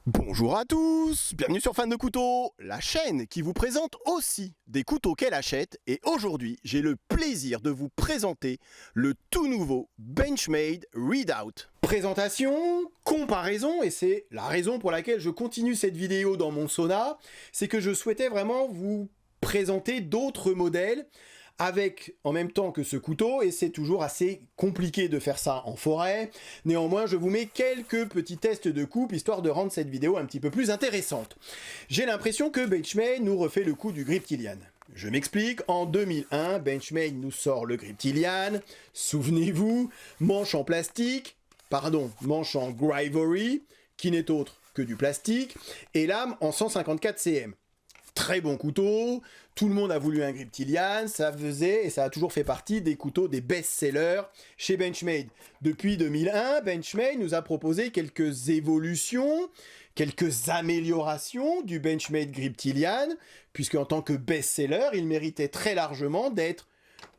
Bonjour à tous, bienvenue sur Fan de Couteaux, la chaîne qui vous présente aussi des couteaux qu'elle achète. Et aujourd'hui, j'ai le plaisir de vous présenter le tout nouveau Benchmade Readout. Présentation, comparaison, et c'est la raison pour laquelle je continue cette vidéo dans mon sauna, c'est que je souhaitais vraiment vous présenter d'autres modèles avec en même temps que ce couteau, et c'est toujours assez compliqué de faire ça en forêt. Néanmoins, je vous mets quelques petits tests de coupe, histoire de rendre cette vidéo un petit peu plus intéressante. J'ai l'impression que Benchmade nous refait le coup du Griptilian. Je m'explique, en 2001, Benchmade nous sort le Griptilian, souvenez-vous, manche en plastique, manche en Grivory, qui n'est autre que du plastique, et lame en 154 cm. Très bon couteau, tout le monde a voulu un Griptilian, ça faisait et ça a toujours fait partie des couteaux des best-sellers chez Benchmade. Depuis 2001, Benchmade nous a proposé quelques évolutions, quelques améliorations du Benchmade Griptilian, puisque en tant que best-seller, il méritait très largement d'être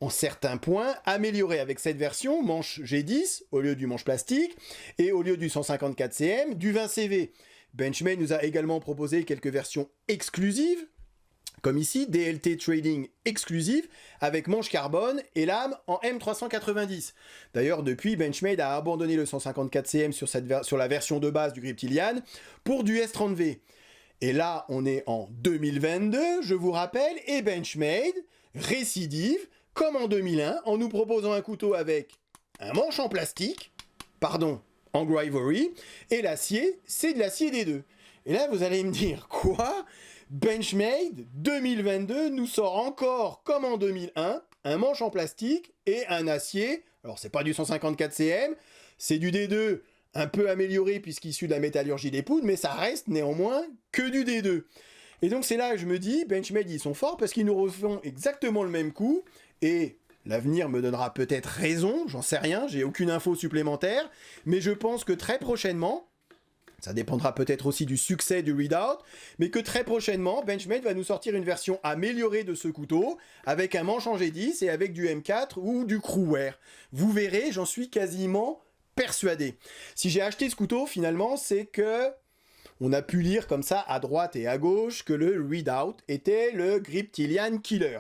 en certains points amélioré avec cette version manche G10 au lieu du manche plastique et au lieu du 154 cm du 20 CV. Benchmade nous a également proposé quelques versions exclusives, comme ici, DLT Trading exclusive, avec manche carbone et lame en M390. D'ailleurs, depuis, Benchmade a abandonné le 154 cm sur la version de base du Griptilian pour du S30V. Et là, on est en 2022, je vous rappelle, et Benchmade récidive, comme en 2001, en nous proposant un couteau avec un manche en plastique, en Grivory, et l'acier, c'est de l'acier D2. Et là, vous allez me dire, quoi ? Benchmade 2022 nous sort encore, comme en 2001, un manche en plastique et un acier. Alors, c'est pas du 154 cm, c'est du D2 un peu amélioré puisqu'issu de la métallurgie des poudres, mais ça reste néanmoins que du D2. Et donc, c'est là que je me dis, Benchmade, ils sont forts parce qu'ils nous refont exactement le même coup, et l'avenir me donnera peut-être raison, j'en sais rien, j'ai aucune info supplémentaire, mais je pense que très prochainement, ça dépendra peut-être aussi du succès du Readout, mais que très prochainement, Benchmade va nous sortir une version améliorée de ce couteau, avec un manche en G10 et avec du M4 ou du Crewwear. Vous verrez, j'en suis quasiment persuadé. Si j'ai acheté ce couteau, finalement, c'est que on a pu lire comme ça à droite et à gauche que le Readout était le Griptilian Killer,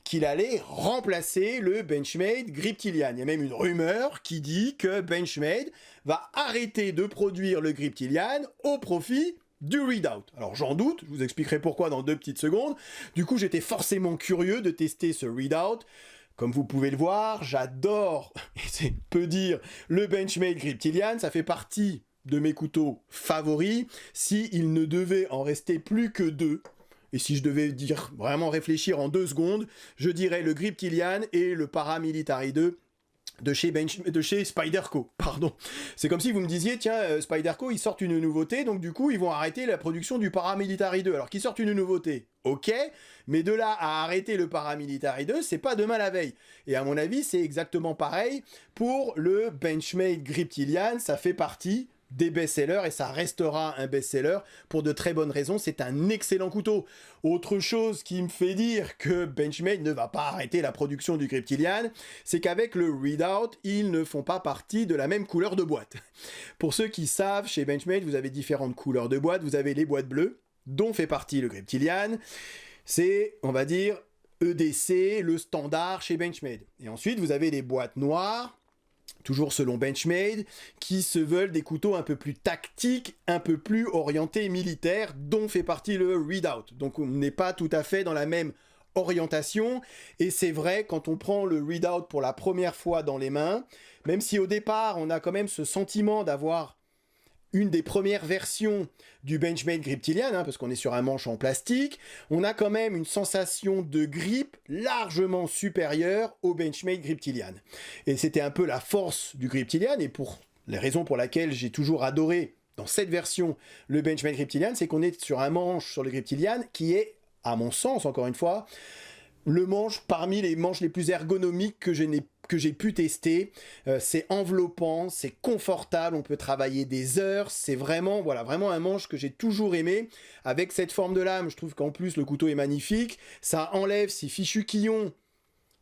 qu'il allait remplacer le Benchmade Griptilian. Il y a même une rumeur qui dit que Benchmade va arrêter de produire le Griptilian au profit du Readout. Alors j'en doute, je vous expliquerai pourquoi dans 2 petites secondes. Du coup, j'étais forcément curieux de tester ce Readout. Comme vous pouvez le voir, j'adore, et c'est peu dire, le Benchmade Griptilian, ça fait partie de mes couteaux favoris, s'il ne devait en rester plus que 2. Et si je devais vraiment réfléchir en 2 secondes, je dirais le Griptilian et le Paramilitary 2 de chez Spyderco, pardon. C'est comme si vous me disiez, tiens, Spyderco, ils sortent une nouveauté, donc du coup, ils vont arrêter la production du Paramilitary 2. Alors qu'ils sortent une nouveauté, ok, mais de là à arrêter le Paramilitary 2, c'est pas demain la veille. Et à mon avis, c'est exactement pareil pour le Benchmade Griptilian, ça fait partie des best-sellers et ça restera un best-seller pour de très bonnes raisons. C'est un excellent couteau. Autre chose qui me fait dire que Benchmade ne va pas arrêter la production du Griptilian, c'est qu'avec le Readout, ils ne font pas partie de la même couleur de boîte. Pour ceux qui savent, chez Benchmade, vous avez différentes couleurs de boîte. Vous avez les boîtes bleues, dont fait partie le Griptilian. C'est, on va dire, EDC, le standard chez Benchmade. Et ensuite, vous avez les boîtes noires, toujours selon Benchmade, qui se veulent des couteaux un peu plus tactiques, un peu plus orientés militaires, dont fait partie le Readout. Donc on n'est pas tout à fait dans la même orientation, et c'est vrai, quand on prend le Readout pour la première fois dans les mains, même si au départ on a quand même ce sentiment d'avoir une des premières versions du Benchmade Griptilian, parce qu'on est sur un manche en plastique, on a quand même une sensation de grip largement supérieure au Benchmade Griptilian. Et c'était un peu la force du Griptilian, et pour les raisons pour lesquelles j'ai toujours adoré dans cette version le Benchmade Griptilian, c'est qu'on est sur un manche sur le Griptilian qui est, à mon sens, encore une fois, le manche parmi les manches les plus ergonomiques que j'ai pu tester. C'est enveloppant, c'est confortable, on peut travailler des heures, c'est vraiment un manche que j'ai toujours aimé. Avec cette forme de lame, je trouve qu'en plus le couteau est magnifique, ça enlève ces fichus quillons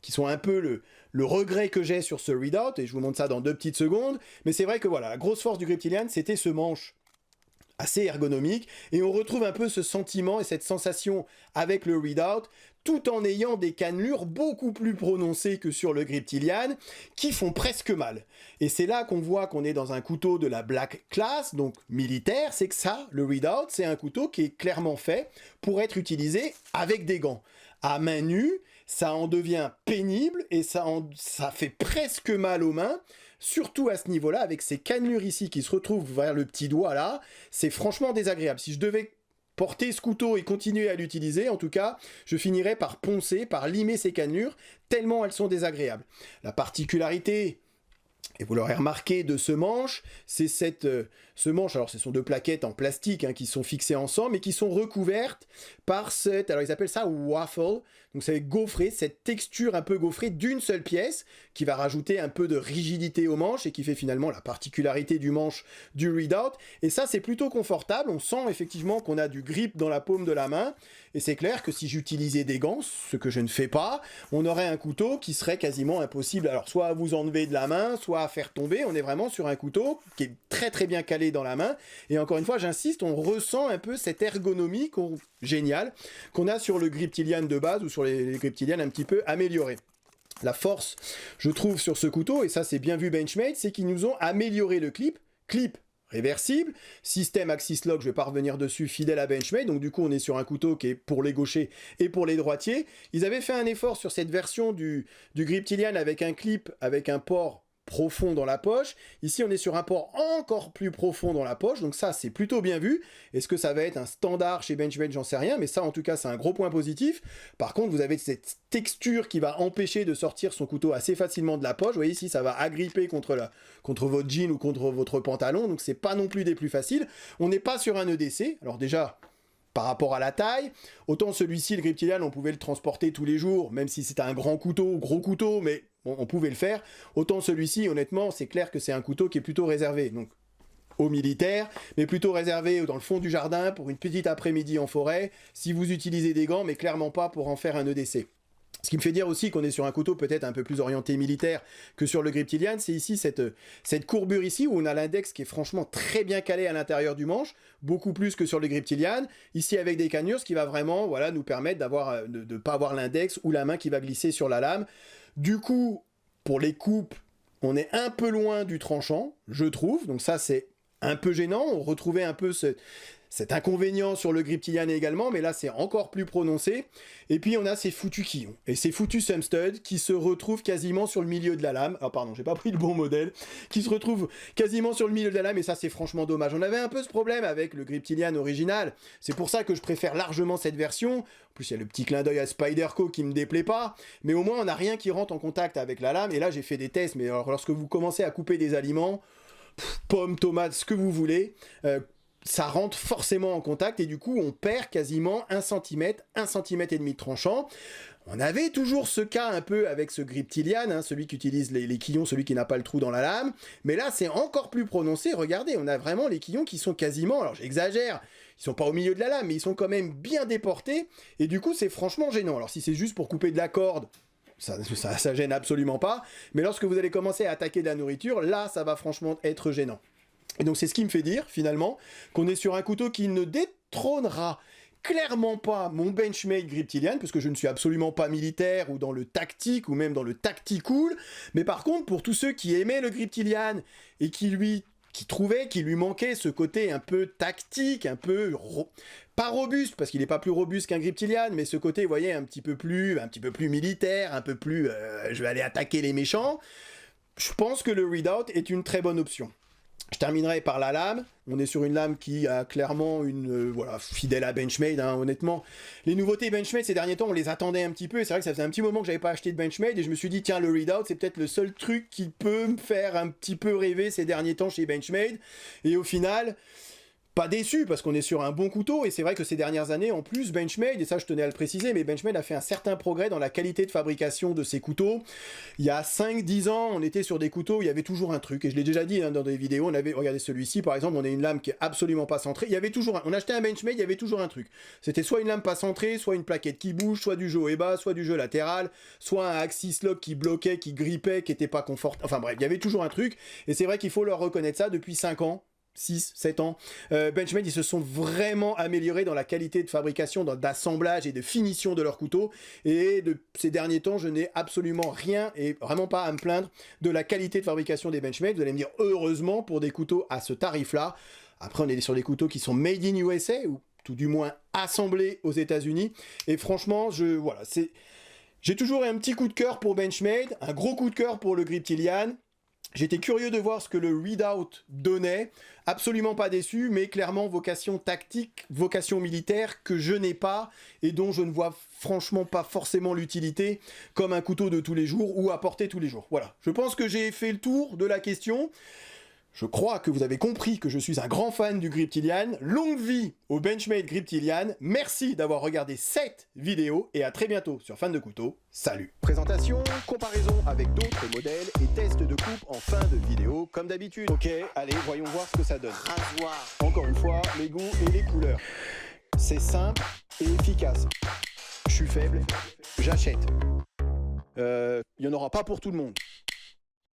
qui sont un peu le regret que j'ai sur ce Readout, et je vous montre ça dans 2 petites secondes, mais c'est vrai que voilà, la grosse force du Griptilian, c'était ce manche assez ergonomique, et on retrouve un peu ce sentiment et cette sensation avec le Readout, tout en ayant des cannelures beaucoup plus prononcées que sur le Griptilian, qui font presque mal. Et c'est là qu'on voit qu'on est dans un couteau de la Black Class, donc militaire, c'est que ça, le Readout, c'est un couteau qui est clairement fait pour être utilisé avec des gants. À main nue, ça en devient pénible, et ça fait presque mal aux mains, surtout à ce niveau-là, avec ces cannelures ici qui se retrouvent vers le petit doigt là, c'est franchement désagréable. Si je devais porter ce couteau et continuer à l'utiliser, en tout cas, je finirais par poncer, par limer ces cannelures, tellement elles sont désagréables. La particularité, et vous l'aurez remarqué, de ce manche, c'est ce manche, alors ce sont deux plaquettes en plastique qui sont fixées ensemble et qui sont recouvertes par alors ils appellent ça waffle, donc c'est gaufré, cette texture un peu gaufrée d'une seule pièce, qui va rajouter un peu de rigidité au manche et qui fait finalement la particularité du manche du Readout, et ça c'est plutôt confortable, on sent effectivement qu'on a du grip dans la paume de la main, et c'est clair que si j'utilisais des gants, ce que je ne fais pas, on aurait un couteau qui serait quasiment impossible, alors soit à vous enlever de la main, soit à faire tomber, on est vraiment sur un couteau qui est très très bien calé dans la main, et encore une fois j'insiste, on ressent un peu cette ergonomie géniale qu'on a sur le Griptilian de base ou sur les Griptilian un petit peu améliorés. La force, je trouve, sur ce couteau, et ça c'est bien vu Benchmade, c'est qu'ils nous ont amélioré le clip réversible, système Axis Lock, je vais pas revenir dessus, fidèle à Benchmade, donc du coup on est sur un couteau qui est pour les gauchers et pour les droitiers. Ils avaient fait un effort sur cette version du Griptilian avec un clip, avec un port profond dans la poche. Ici, on est sur un port encore plus profond dans la poche, donc ça, c'est plutôt bien vu. Est-ce que ça va être un standard chez Benchmade? J'en sais rien, mais ça, en tout cas, c'est un gros point positif. Par contre, vous avez cette texture qui va empêcher de sortir son couteau assez facilement de la poche. Vous voyez ici, ça va agripper contre votre jean ou contre votre pantalon, donc c'est pas non plus des plus faciles. On n'est pas sur un EDC. Alors déjà, par rapport à la taille, autant celui-ci, le Griptilian, on pouvait le transporter tous les jours, même si c'était un grand couteau, gros couteau, mais bon, on pouvait le faire. Autant celui-ci, honnêtement, c'est clair que c'est un couteau qui est plutôt réservé, donc aux militaires, mais plutôt réservé dans le fond du jardin pour une petite après-midi en forêt, si vous utilisez des gants, mais clairement pas pour en faire un EDC. Ce qui me fait dire aussi qu'on est sur un couteau peut-être un peu plus orienté militaire que sur le Griptilian, c'est ici cette courbure ici où on a l'index qui est franchement très bien calé à l'intérieur du manche, beaucoup plus que sur le Griptilian, ici avec des cannures, ce qui va vraiment nous permettre de ne pas avoir l'index ou la main qui va glisser sur la lame. Du coup, pour les coupes, on est un peu loin du tranchant, je trouve, donc ça c'est un peu gênant, on retrouvait un peu cet inconvénient sur le Griptilian également, mais là c'est encore plus prononcé. Et puis on a ces foutus quillons, et ces foutus sumstud qui se retrouvent quasiment sur le milieu de la lame. Ah pardon, j'ai pas pris le bon modèle. Qui se retrouvent quasiment sur le milieu de la lame, et ça c'est franchement dommage. On avait un peu ce problème avec le Griptilian original, c'est pour ça que je préfère largement cette version. En plus il y a le petit clin d'œil à Spyderco qui me déplaît pas, mais au moins on n'a rien qui rentre en contact avec la lame, et là j'ai fait des tests, mais alors lorsque vous commencez à couper des aliments, pommes, tomates, ce que vous voulez, ça rentre forcément en contact et du coup on perd quasiment 1 cm, 1,5 cm de tranchant. On avait toujours ce cas un peu avec ce Griptilian, celui qui utilise les quillons, celui qui n'a pas le trou dans la lame, mais là c'est encore plus prononcé. Regardez, on a vraiment les quillons qui sont quasiment, alors j'exagère, ils sont pas au milieu de la lame, mais ils sont quand même bien déportés, et du coup c'est franchement gênant. Alors si c'est juste pour couper de la corde, ça gêne absolument pas, mais lorsque vous allez commencer à attaquer de la nourriture, là ça va franchement être gênant. Et donc c'est ce qui me fait dire, finalement, qu'on est sur un couteau qui ne détrônera clairement pas mon Benchmade Griptilian, parce que je ne suis absolument pas militaire, ou dans le tactique, ou même dans le tactical, mais par contre, pour tous ceux qui aimaient le Griptilian, et qui trouvaient qu'il lui manquait ce côté un peu tactique, un peu pas robuste, parce qu'il n'est pas plus robuste qu'un Griptilian, mais ce côté, vous voyez, un petit peu plus militaire, un peu plus je vais aller attaquer les méchants, je pense que le Readout est une très bonne option. Je terminerai par la lame. On est sur une lame qui a clairement fidèle à Benchmade, honnêtement. Les nouveautés Benchmade ces derniers temps, on les attendait un petit peu, et c'est vrai que ça faisait un petit moment que j'avais pas acheté de Benchmade, et je me suis dit, tiens, le Readout, c'est peut-être le seul truc qui peut me faire un petit peu rêver ces derniers temps chez Benchmade, et au final, pas déçu, parce qu'on est sur un bon couteau, et c'est vrai que ces dernières années, en plus, Benchmade, et ça je tenais à le préciser, mais Benchmade a fait un certain progrès dans la qualité de fabrication de ses couteaux. Il y a 5-10 ans, on était sur des couteaux où il y avait toujours un truc, et je l'ai déjà dit dans des vidéos, regardez celui-ci par exemple, on a une lame qui est absolument pas centrée, il y avait toujours on achetait un Benchmade, il y avait toujours un truc. C'était soit une lame pas centrée, soit une plaquette qui bouge, soit du jeu haut et bas, soit du jeu latéral, soit un Axis Lock qui bloquait, qui grippait, qui était pas confortable, enfin bref, il y avait toujours un truc, et c'est vrai qu'il faut leur reconnaître ça depuis 5 ans. 6, 7 ans, Benchmade, ils se sont vraiment améliorés dans la qualité de fabrication, d'assemblage et de finition de leurs couteaux. Et de ces derniers temps, je n'ai absolument rien et vraiment pas à me plaindre de la qualité de fabrication des Benchmade. Vous allez me dire, heureusement, pour des couteaux à ce tarif-là. Après, on est sur des couteaux qui sont made in USA, ou tout du moins assemblés aux États-Unis. Et franchement, j'ai toujours un petit coup de cœur pour Benchmade, un gros coup de cœur pour le Grip Kilian. J'étais curieux de voir ce que le readout donnait, absolument pas déçu, mais clairement vocation tactique, vocation militaire que je n'ai pas et dont je ne vois franchement pas forcément l'utilité comme un couteau de tous les jours ou à porter tous les jours. Voilà, je pense que j'ai fait le tour de la question. Je crois que vous avez compris que je suis un grand fan du Grip Kilian. Longue vie au Benchmade Grip Kilian. Merci d'avoir regardé cette vidéo et à très bientôt sur Fan de Couteau. Salut. Présentation, comparaison avec d'autres modèles et test de coupe en fin de vidéo comme d'habitude. Ok, allez, voyons voir ce que ça donne. Rasoir. Encore une fois, les goûts et les couleurs. C'est simple et efficace. Je suis faible, j'achète. Il n'y en aura pas pour tout le monde.